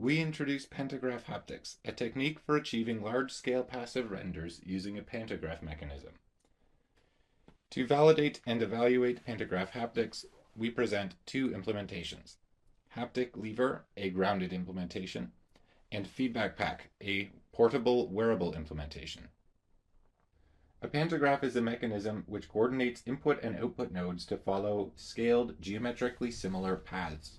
we introduced PantographHaptics, a technique for achieving large-scale passive renders using a pantograph mechanism. To validate and evaluate PantographHaptics, we present two implementations: HapticLever, a grounded implementation, and Feedbackpack, a portable wearable implementation. A pantograph is a mechanism which coordinates input and output nodes to follow scaled, geometrically similar paths.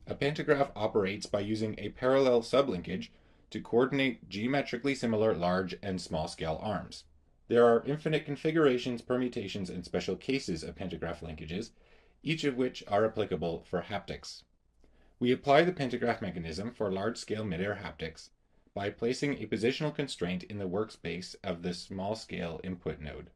A pantograph operates by using a parallel sublinkage to coordinate geometrically similar large and small scale arms. There are infinite configurations, permutations, and special cases of pantograph linkages, each of which are applicable for haptics. We apply the pantograph mechanism for large-scale mid-air haptics by placing a positional constraint in the workspace of the small-scale input node.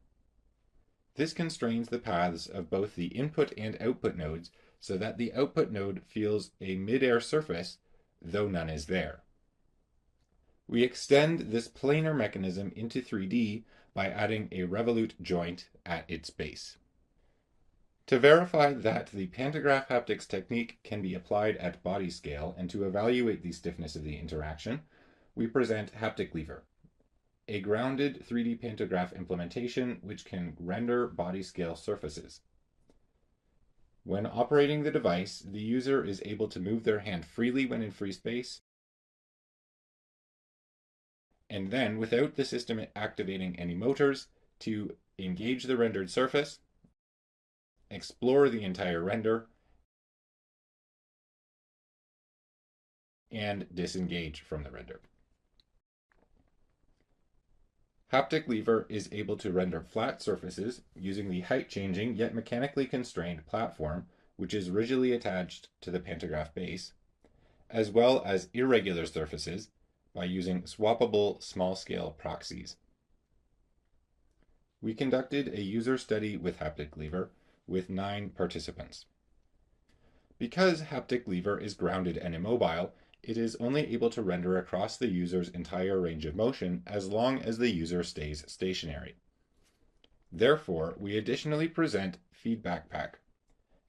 This constrains the paths of both the input and output nodes so that the output node feels a mid-air surface, though none is there. We extend this planar mechanism into 3D by adding a revolute joint at its base. To verify that the pantograph haptics technique can be applied at body scale and to evaluate the stiffness of the interaction, we present HapticLever, a grounded 3D pantograph implementation which can render body scale surfaces. When operating the device, the user is able to move their hand freely when in free space, and then, without the system activating any motors, to engage the rendered surface, explore the entire render, and disengage from the render. HapticLever is able to render flat surfaces using the height-changing yet mechanically constrained platform which is rigidly attached to the pantograph base, as well as irregular surfaces by using swappable small-scale proxies. We conducted a user study with HapticLever with 9 participants. Because HapticLever is grounded and immobile, it is only able to render across the user's entire range of motion as long as the user stays stationary. Therefore, we additionally present Feedbackpack,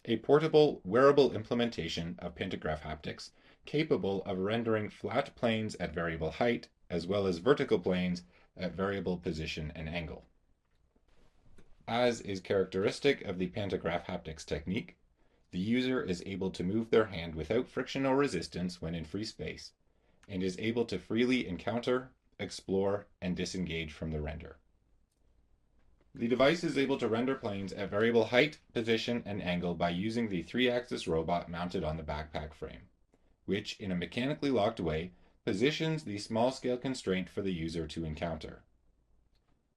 a portable, wearable implementation of pantograph haptics capable of rendering flat planes at variable height as well as vertical planes at variable position and angle. As is characteristic of the pantograph haptics technique, the user is able to move their hand without friction or resistance when in free space, and is able to freely encounter, explore, and disengage from the render. The device is able to render planes at variable height, position, and angle by using the 3-axis robot mounted on the backpack frame, which, in a mechanically locked way, positions the small-scale constraint for the user to encounter.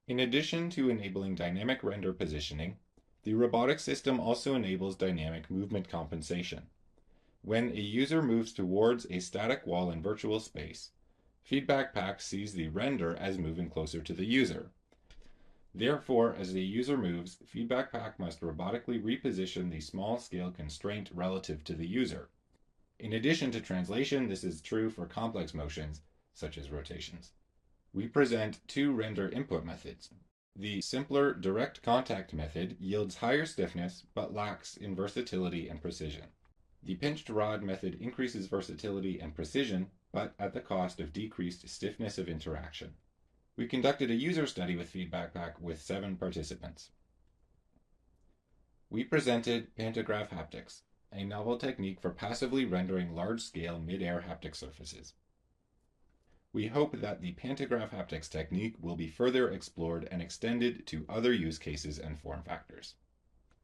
In addition to enabling dynamic render positioning, the robotic system also enables dynamic movement compensation. When a user moves towards a static wall in virtual space, Feedbackpack sees the render as moving closer to the user. Therefore, as the user moves, Feedbackpack must robotically reposition the small-scale constraint relative to the user. In addition to translation, this is true for complex motions, such as rotations. We present 2 render input methods. The simpler direct contact method yields higher stiffness but lacks in versatility and precision. The pinched rod method increases versatility and precision, but at the cost of decreased stiffness of interaction. We conducted a user study with Feedbackpack with 7 participants. We presented PantographHaptics, a novel technique for passively rendering large-scale mid-air haptic surfaces. We hope that the PantographHaptics technique will be further explored and extended to other use cases and form factors.